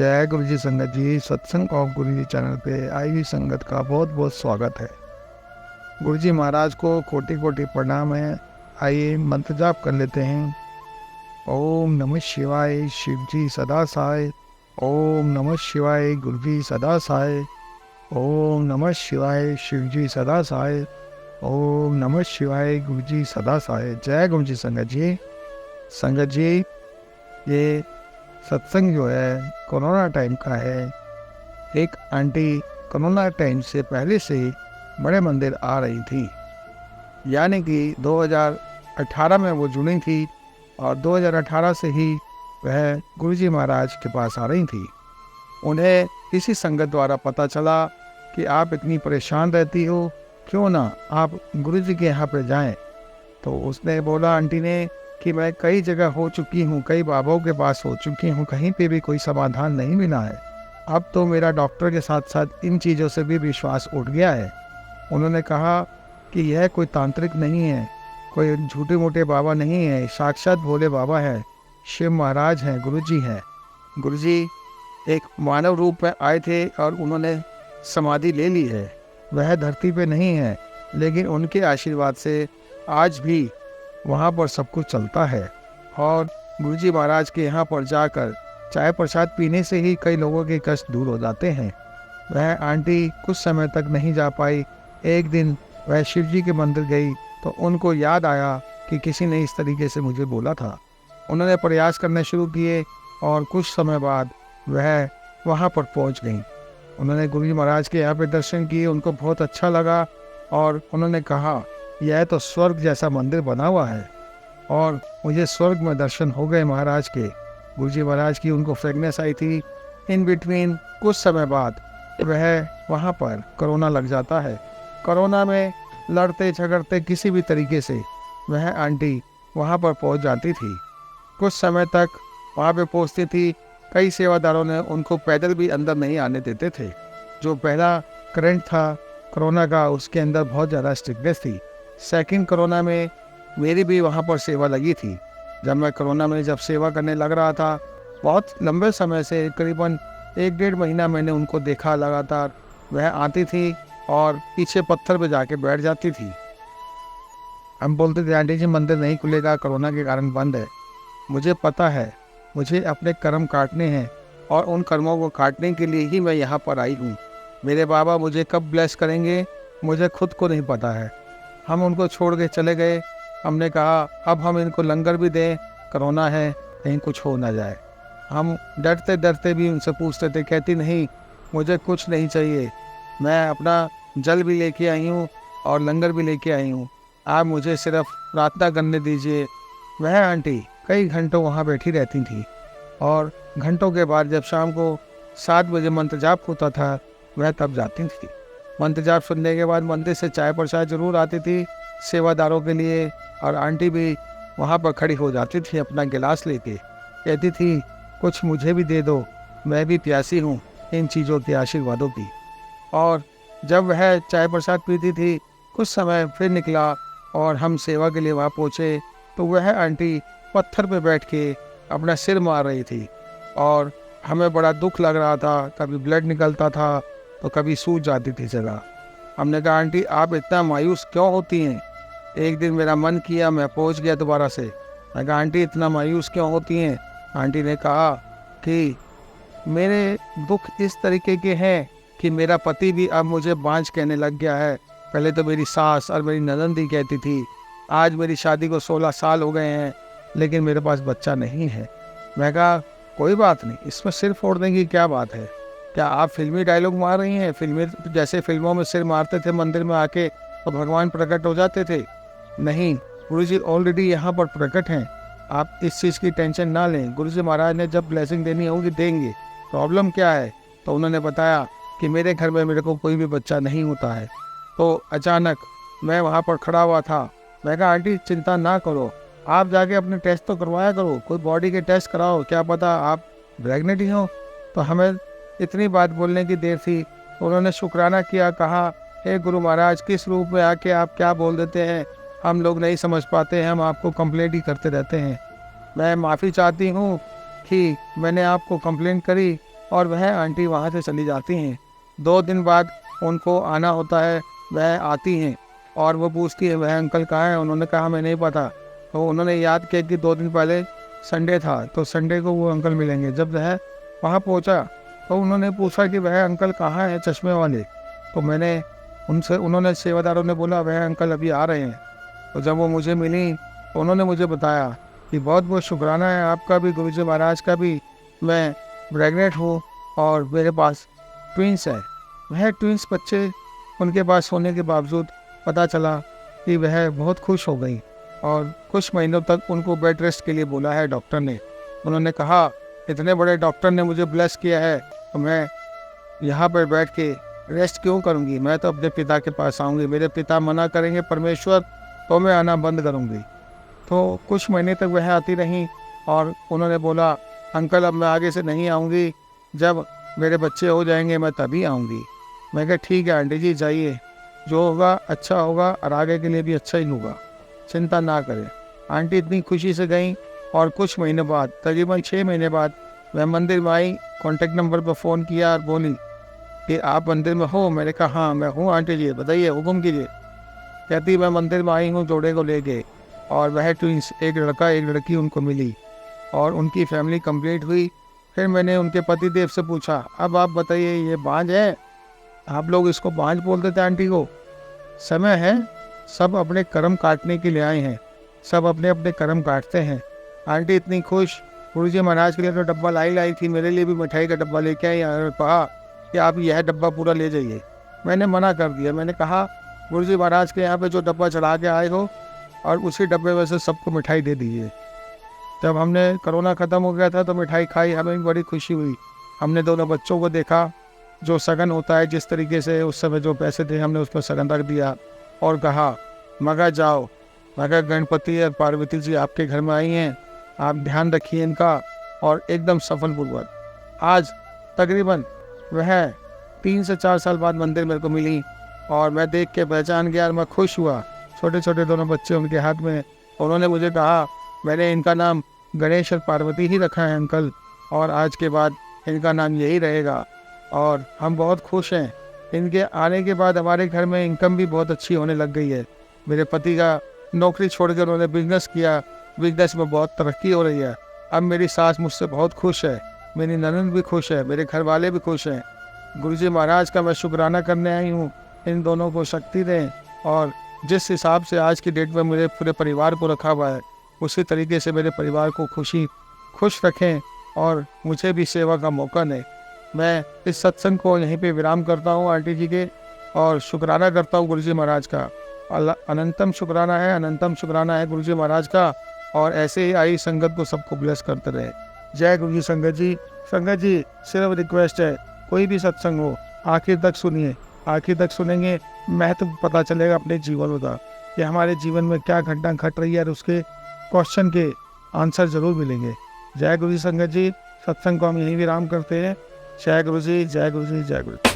जय गुरु जी संगत जी। सत्संग ऑफ गुरु जी चैनल पे आई हुई संगत का बहुत बहुत स्वागत है। गुरु जी महाराज को कोटि कोटि प्रणाम है। आइए मंत्र जाप कर लेते हैं। ओम नमः शिवाय शिव जी सदा सहाय। ओम नमः शिवाय गुरु जी सदा सहाय। ओम नमः शिवाय शिव जी सदा सहाय। ओम नमः शिवाय गुरु जी सदा सहाय। जय गुरु जी संगत जी। संगत जी, ये सत्संग जो है कोरोना टाइम का है। एक आंटी कोरोना टाइम से पहले से ही बड़े मंदिर आ रही थी, यानी कि 2018 में वो जुड़ी थी और 2018 से ही वह गुरुजी महाराज के पास आ रही थी। उन्हें किसी संगत द्वारा पता चला कि आप इतनी परेशान रहती हो, क्यों ना आप गुरुजी के यहाँ पे जाएं। तो उसने बोला, आंटी ने, कि मैं कई जगह हो चुकी हूँ, कई बाबाओं के पास हो चुकी हूँ, कहीं पे भी कोई समाधान नहीं मिला है। अब तो मेरा डॉक्टर के साथ साथ इन चीज़ों से भी विश्वास उठ गया है। उन्होंने कहा कि यह कोई तांत्रिक नहीं है, कोई झूठे मोटे बाबा नहीं है, साक्षात भोले बाबा है, शिव महाराज हैं, गुरुजी हैं। गुरुजी एक मानव रूप में आए थे और उन्होंने समाधि ले ली है। वह धरती पे नहीं है, लेकिन उनके आशीर्वाद से आज भी वहाँ पर सब कुछ चलता है। और गुरुजी महाराज के यहाँ पर जाकर चाय प्रसाद पीने से ही कई लोगों के कष्ट दूर हो जाते हैं। वह आंटी कुछ समय तक नहीं जा पाई। एक दिन वह शिव जी के मंदिर गई तो उनको याद आया कि किसी ने इस तरीके से मुझे बोला था। उन्होंने प्रयास करने शुरू किए और कुछ समय बाद वह वहाँ पर पहुँच गई। उन्होंने गुरुजी महाराज के यहाँ पे दर्शन किए, उनको बहुत अच्छा लगा और उन्होंने कहा, यह तो स्वर्ग जैसा मंदिर बना हुआ है। और मुझे स्वर्ग में दर्शन हो गए महाराज के। गुरुजी महाराज की उनको फ्रेगनेस आई थी। इन बिटवीन कुछ समय बाद वह वहाँ पर कोरोना लग जाता है। कोरोना में लड़ते झगड़ते किसी भी तरीके से वह आंटी वहाँ पर पहुँच जाती थी। कुछ समय तक वहाँ पे पहुँचती थी। कई सेवादारों ने उनको पैदल भी अंदर नहीं आने देते थे। जो पहला करंट था कोरोना का, उसके अंदर बहुत ज़्यादा स्ट्रिक्टनेस थी। सेकंड कोरोना में मेरी भी वहाँ पर सेवा लगी थी। जब मैं कोरोना में सेवा करने लग रहा था, बहुत लंबे समय से करीबन 1-1.5 महीना मैंने उनको देखा लगातार। वह आती थी और पीछे पत्थर पे जाके बैठ जाती थी। हम बोलते थे, आंटी जी मंदिर नहीं खुलेगा, कोरोना के कारण बंद है। मुझे पता है, मुझे अपने कर्म काटने हैं और उन कर्मों को काटने के लिए ही मैं यहाँ पर आई हूँ। मेरे बाबा मुझे कब ब्लेस करेंगे मुझे खुद को नहीं पता है। हम उनको छोड़ के चले गए। हमने कहा अब हम इनको लंगर भी दें, कोरोना है, कहीं कुछ हो ना जाए। हम डरते डरते भी उनसे पूछते थे, कहती नहीं, मुझे कुछ नहीं चाहिए, मैं अपना जल भी लेके आई हूँ और लंगर भी लेके आई हूँ, आप मुझे सिर्फ प्रार्थना करने दीजिए। वह आंटी कई घंटों वहाँ बैठी रहती थी और घंटों के बाद जब शाम को 7 बजे मंत्र जाप होता था, वह तब जाती थी। मंत्र जाप सुनने के बाद मंदिर से चाय प्रसाद जरूर आती थी सेवादारों के लिए, और आंटी भी वहाँ पर खड़ी हो जाती थी अपना गिलास लेके। कहती थी, कुछ मुझे भी दे दो, मैं भी प्यासी हूँ इन चीज़ों के आशीर्वादों की। और जब वह चाय प्रसाद पीती थी, कुछ समय फिर निकला और हम सेवा के लिए वहाँ पहुँचे तो वह आंटी पत्थर पे बैठ के अपना सिर मार रही थी और हमें बड़ा दुख लग रहा था। कभी ब्लड निकलता था तो कभी सूज जाती थी जगह। हमने कहा, आंटी आप इतना मायूस क्यों होती हैं? एक दिन मेरा मन किया, मैं पहुंच गया दोबारा से। मैं कहा, आंटी इतना मायूस क्यों होती हैं? आंटी ने कहा कि मेरे दुख इस तरीके के हैं कि मेरा पति भी अब मुझे बांझ कहने लग गया है। पहले तो मेरी सास और मेरी ननंदी कहती थी, आज मेरी शादी को 16 साल हो गए हैं लेकिन मेरे पास बच्चा नहीं है। मैं कहा, कोई बात नहीं, इसमें सिर फोड़ने की क्या बात है? क्या आप फिल्मी डायलॉग मार रही हैं? जैसे फिल्मों में सिर मारते थे मंदिर में आके तो भगवान प्रकट हो जाते थे? नहीं, गुरुजी ऑलरेडी यहाँ पर प्रकट हैं। आप इस चीज़ की टेंशन ना लें। गुरुजी महाराज ने जब ब्लेसिंग देनी होगी देंगे। प्रॉब्लम क्या है? तो उन्होंने बताया कि मेरे घर में मेरे को कोई भी बच्चा नहीं होता है। तो अचानक मैं वहाँ पर खड़ा हुआ था। मैं कहा, आंटी चिंता ना करो, आप जाके अपने टेस्ट तो करवाया करो, कोई बॉडी के टेस्ट कराओ, क्या पता आप प्रेग्नेंट ही हो। तो हमें इतनी बात बोलने की देर थी। उन्होंने शुक्राना किया, कहा, हे गुरु महाराज, किस रूप में आके आप क्या बोल देते हैं, हम लोग नहीं समझ पाते हैं, हम आपको कंप्लेंट ही करते रहते हैं। मैं माफ़ी चाहती हूँ कि मैंने आपको कंप्लेंट करी, और वह आंटी वहाँ से चली जाती हैं। 2 दिन बाद उनको आना होता है, वह आती हैं और वो पूछती है वह अंकल कहाँ हैं? उन्होंने कहा हमें नहीं पता। तो उन्होंने याद किया कि 2 दिन पहले संडे था, तो संडे को वो अंकल मिलेंगे। जब वह वहाँ पहुँचा तो उन्होंने पूछा कि वह अंकल कहाँ हैं चश्मे वाले? तो उन्होंने सेवादारों ने बोला वह अंकल अभी आ रहे हैं। तो जब वो मुझे मिली तो उन्होंने मुझे बताया कि बहुत बहुत शुक्राना है आपका भी, गुरुजी महाराज का भी, मैं प्रेग्नेंट हूँ और मेरे पास ट्विंस है। वह ट्विंस बच्चे उनके पास होने के बावजूद पता चला कि वह बहुत खुश हो गई और कुछ महीनों तक उनको बेड रेस्ट के लिए बोला है डॉक्टर ने। उन्होंने कहा इतने बड़े डॉक्टर ने मुझे ब्लेस किया है तो मैं यहाँ पर बैठ के रेस्ट क्यों करूँगी, मैं तो अपने पिता के पास आऊँगी। मेरे पिता मना करेंगे परमेश्वर तो मैं आना बंद करूँगी। तो कुछ महीने तक वह आती रहीं और उन्होंने बोला अंकल अब मैं आगे से नहीं आऊँगी, जब मेरे बच्चे हो जाएंगे मैं तभी आऊँगी। मैं कहा ठीक है आंटी जी जाइए, जो होगा अच्छा होगा और आगे के लिए भी अच्छा ही होगा, चिंता ना करें। आंटी इतनी खुशी से गई और कुछ महीने बाद, तकरीबन 6 महीने बाद वह मंदिर में आई, कॉन्टेक्ट नंबर पर फ़ोन किया और बोली कि आप मंदिर में हो? मैंने कहा हाँ मैं हूँ आंटी जी, बताइए हुक्म कीजिए। कहती मैं मंदिर में आई हूँ जोड़े को लेके, और वह ट्विंस एक लड़का एक लड़की उनको मिली और उनकी फैमिली कंप्लीट हुई। फिर मैंने उनके पतिदेव से पूछा अब आप बताइए ये बांझ है? आप लोग इसको बांझ बोलते थे आंटी को। समय है, सब अपने कर्म काटने के लिए आए हैं, सब अपने अपने कर्म काटते हैं। आंटी इतनी खुश, गुरुजी महाराज के लिए तो डब्बा लाई थी, मेरे लिए भी मिठाई का डब्बा लेके आई और कहा कि आप यह डब्बा पूरा ले जाइए। मैंने मना कर दिया, मैंने कहा गुरुजी महाराज के यहाँ पे जो डब्बा चढ़ा के आए हो और उसी डब्बे में से सबको मिठाई दे दीजिए। जब हमने कोरोना ख़त्म हो गया था तो मिठाई खाई, हमें भी बड़ी खुशी हुई। हमने दोनों बच्चों को देखा, जो सगन होता है जिस तरीके से उस समय जो पैसे थे हमने उस पर सगन रख दिया और कहा मगर जाओ, मगर गणपति और पार्वती जी आपके घर में आई हैं, आप ध्यान रखिए इनका। और एकदम सफलपूर्वक आज तकरीबन वह 3 से 4 साल बाद मंदिर मेरे को मिली और मैं देख के पहचान गया और मैं खुश हुआ। छोटे छोटे दोनों बच्चे उनके हाथ में, उन्होंने मुझे कहा मैंने इनका नाम गणेश और पार्वती ही रखा है अंकल, और आज के बाद इनका नाम यही रहेगा। और हम बहुत खुश हैं, इनके आने के बाद हमारे घर में इनकम भी बहुत अच्छी होने लग गई है। मेरे पति का नौकरी छोड़कर उन्होंने बिजनेस किया, बिजनेस में बहुत तरक्की हो रही है। अब मेरी सास मुझसे बहुत खुश है, मेरी ननद भी खुश है, मेरे घर वाले भी खुश हैं। गुरुजी महाराज का मैं शुक्राना करने आई हूँ, इन दोनों को शक्ति दें और जिस हिसाब से आज की डेट में मेरे पूरे परिवार को रखा हुआ है उसी तरीके से मेरे परिवार को खुश रखें और मुझे भी सेवा का मौका दें। मैं इस सत्संग को यहीं पे विराम करता हूँ आंटी जी के, और शुक्राना करता हूँ गुरुजी महाराज का। अनंतम शुक्राना है गुरुजी महाराज का, और ऐसे ही आई संगत को सबको ब्लेस करते रहे। जय गुरुजी। संगत जी सिर्फ रिक्वेस्ट है, कोई भी सत्संग हो आखिर तक सुनिए, आखिर तक सुनेंगे महत्व पता चलेगा अपने जीवन का कि हमारे जीवन में क्या घटना घट रही है और उसके क्वेश्चन के आंसर जरूर मिलेंगे। जय गुरुजी। संगत जी सत्संग को हम यहीं विराम करते हैं। जय गुरुजी, जय गुरुजी, जय गुरु।